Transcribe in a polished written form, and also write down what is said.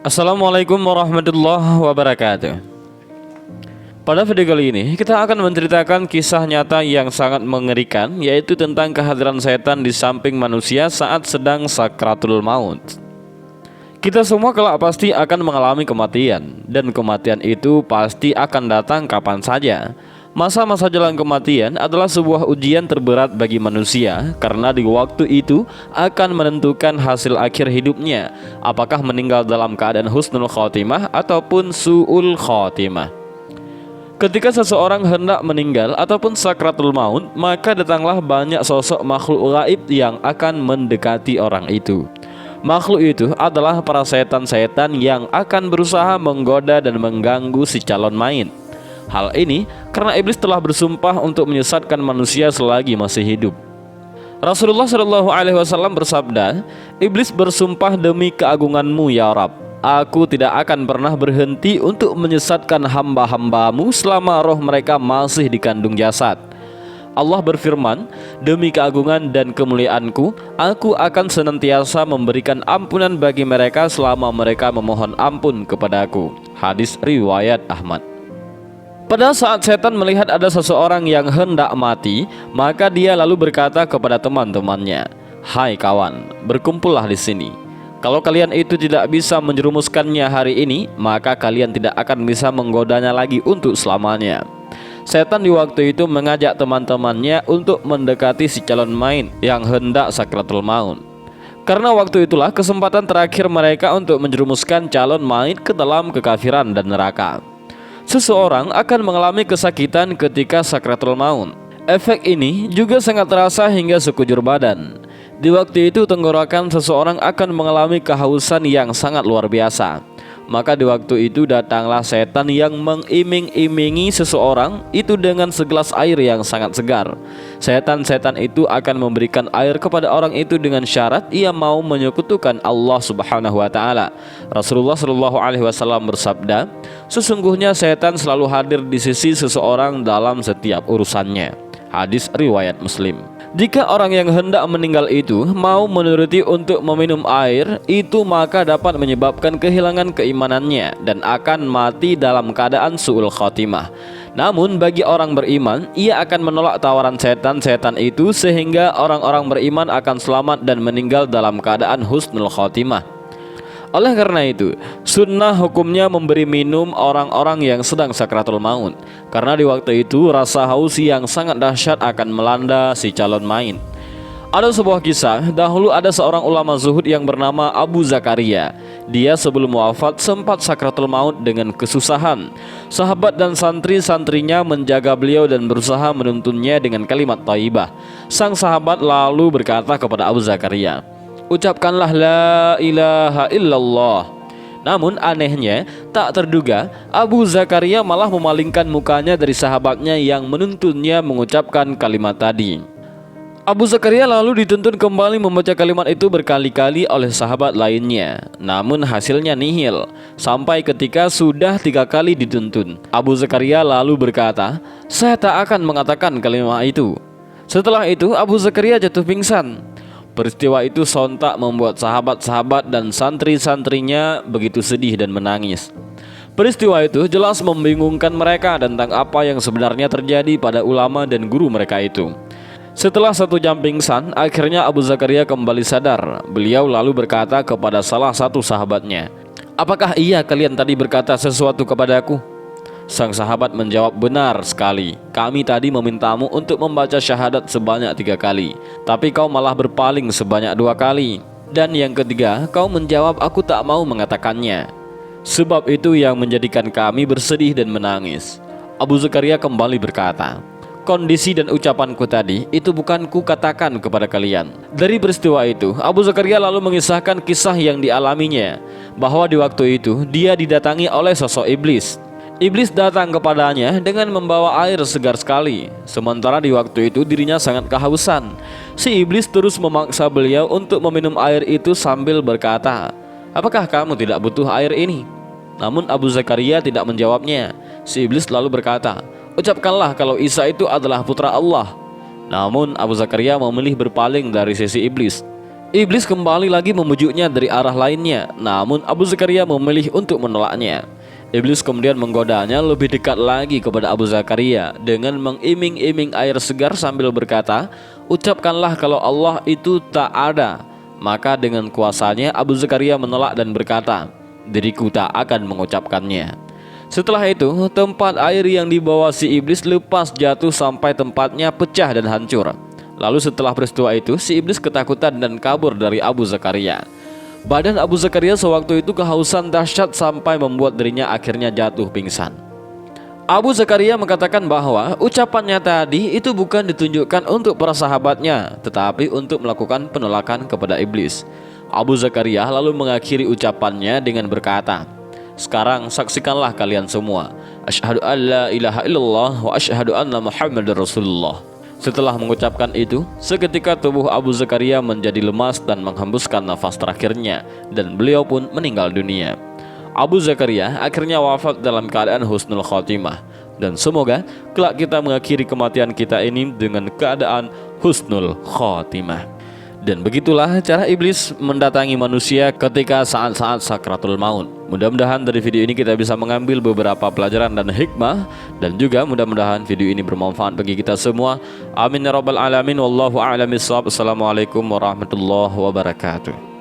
Assalamualaikum warahmatullahi wabarakatuh. Pada video kali ini kita akan menceritakan kisah nyata yang sangat mengerikan, yaitu tentang kehadiran setan di samping manusia saat sedang sakratul maut. Kita semua kelak pasti akan mengalami kematian, dan kematian itu pasti akan datang kapan saja. Masa-masa jelang kematian adalah sebuah ujian terberat bagi manusia, karena di waktu itu akan menentukan hasil akhir hidupnya, apakah meninggal dalam keadaan husnul khotimah ataupun su'ul khotimah. Ketika seseorang hendak meninggal ataupun sakratul maut, maka datanglah banyak sosok makhluk gaib yang akan mendekati orang itu. Makhluk itu adalah para setan-setan yang akan berusaha menggoda dan mengganggu si calon mayit. Hal ini karena iblis telah bersumpah untuk menyesatkan manusia selagi masih hidup. Rasulullah SAW bersabda, "Iblis bersumpah demi keagunganmu ya Rabb, aku tidak akan pernah berhenti untuk menyesatkan hamba-hambamu selama roh mereka masih dikandung jasad." Allah berfirman, "Demi keagungan dan kemuliaanku, aku akan senantiasa memberikan ampunan bagi mereka selama mereka memohon ampun kepadaku." Hadis riwayat Ahmad. Pada saat setan melihat ada seseorang yang hendak mati, maka dia lalu berkata kepada teman-temannya, "Hai kawan, berkumpullah di sini. Kalau kalian itu tidak bisa menjerumuskannya hari ini, maka kalian tidak akan bisa menggodanya lagi untuk selamanya." Setan di waktu itu mengajak teman-temannya untuk mendekati si calon mayit yang hendak sakratul maut. Karena waktu itulah kesempatan terakhir mereka untuk menjerumuskan calon mayit ke dalam kekafiran dan neraka. Seseorang akan mengalami kesakitan ketika sakratul maut. Efek ini juga sangat terasa hingga sekujur badan. Di waktu itu tenggorokan seseorang akan mengalami kehausan yang sangat luar biasa. Maka di waktu itu datanglah setan yang mengiming-imingi seseorang itu dengan segelas air yang sangat segar. Setan-setan itu akan memberikan air kepada orang itu dengan syarat ia mau menyekutukan Allah Subhanahu wa taala. Rasulullah SAW bersabda, "Sesungguhnya setan selalu hadir di sisi seseorang dalam setiap urusannya." Hadis riwayat Muslim. Jika orang yang hendak meninggal itu mau menuruti untuk meminum air itu, maka dapat menyebabkan kehilangan keimanannya dan akan mati dalam keadaan su'ul khotimah. Namun bagi orang beriman, ia akan menolak tawaran setan-setan itu sehingga orang-orang beriman akan selamat dan meninggal dalam keadaan husnul khotimah. Oleh karena itu, sunnah hukumnya memberi minum orang-orang yang sedang sakratul maut, karena di waktu itu rasa haus yang sangat dahsyat akan melanda si calon mayit. Ada sebuah kisah, dahulu ada seorang ulama zuhud yang bernama Abu Zakaria. Dia sebelum wafat sempat sakratul maut dengan kesusahan. Sahabat dan santri-santrinya menjaga beliau dan berusaha menuntunnya dengan kalimat thayyibah. Sang sahabat lalu berkata kepada Abu Zakaria, "Ucapkanlah la ilaha illallah." Namun anehnya, tak terduga Abu Zakaria malah memalingkan mukanya dari sahabatnya yang menuntunnya mengucapkan kalimat tadi. Abu Zakaria lalu dituntun kembali membaca kalimat itu berkali-kali oleh sahabat lainnya. Namun hasilnya nihil. Sampai ketika sudah 3 kali dituntun, Abu Zakaria lalu berkata, "Saya tak akan mengatakan kalimat itu." Setelah itu Abu Zakaria jatuh pingsan. Peristiwa itu sontak membuat sahabat-sahabat dan santri-santrinya begitu sedih dan menangis. Peristiwa itu jelas membingungkan mereka tentang apa yang sebenarnya terjadi pada ulama dan guru mereka itu. Setelah 1 jam pingsan, akhirnya Abu Zakaria kembali sadar. Beliau lalu berkata kepada salah satu sahabatnya, "Apakah iya kalian tadi berkata sesuatu kepadaku?" Sang sahabat menjawab, "Benar sekali, kami tadi memintamu untuk membaca syahadat sebanyak 3 kali, tapi kau malah berpaling sebanyak 2 kali. Dan yang ketiga, kau menjawab aku tak mau mengatakannya. Sebab itu yang menjadikan kami bersedih dan menangis." Abu Zakaria kembali berkata, "Kondisi dan ucapanku tadi itu bukan ku katakan kepada kalian." Dari peristiwa itu, Abu Zakaria lalu mengisahkan kisah yang dialaminya, bahwa di waktu itu dia didatangi oleh sosok iblis. Iblis datang kepadanya dengan membawa air segar sekali. Sementara di waktu itu dirinya sangat kehausan. Si iblis terus memaksa beliau untuk meminum air itu sambil berkata, "Apakah kamu tidak butuh air ini?" Namun Abu Zakaria tidak menjawabnya. Si iblis lalu berkata, "Ucapkanlah kalau Isa itu adalah putra Allah." Namun Abu Zakaria memilih berpaling dari sisi iblis. Iblis kembali lagi memujuknya dari arah lainnya, namun Abu Zakaria memilih untuk menolaknya. Iblis kemudian menggodanya lebih dekat lagi kepada Abu Zakaria dengan mengiming-iming air segar sambil berkata, "Ucapkanlah kalau Allah itu tak ada." Maka dengan kuasanya Abu Zakaria menolak dan berkata, "Diriku tak akan mengucapkannya." Setelah itu, tempat air yang dibawa si iblis lepas jatuh sampai tempatnya pecah dan hancur. Lalu setelah peristiwa itu, si iblis ketakutan dan kabur dari Abu Zakaria. Badan Abu Zakaria sewaktu itu kehausan dahsyat sampai membuat dirinya akhirnya jatuh pingsan. Abu Zakaria mengatakan bahwa ucapannya tadi itu bukan ditunjukkan untuk para sahabatnya, tetapi untuk melakukan penolakan kepada iblis. Abu Zakaria lalu mengakhiri ucapannya dengan berkata, "Sekarang saksikanlah kalian semua, asyhadu an la ilaha illallah wa asyhadu anna Muhammadar Rasulullah." Setelah mengucapkan itu, seketika tubuh Abu Zakaria menjadi lemas dan menghembuskan nafas terakhirnya, dan beliau pun meninggal dunia. Abu Zakaria akhirnya wafat dalam keadaan husnul khotimah, dan semoga kelak kita mengakhiri kematian kita ini dengan keadaan husnul khotimah. Dan begitulah cara iblis mendatangi manusia ketika saat-saat sakratul maut. Mudah-mudahan dari video ini kita bisa mengambil beberapa pelajaran dan hikmah, dan juga mudah-mudahan video ini bermanfaat bagi kita semua. Amin ya rabbal alamin. Wallahu a'lam bishawab. Assalamualaikum warahmatullahi wabarakatuh.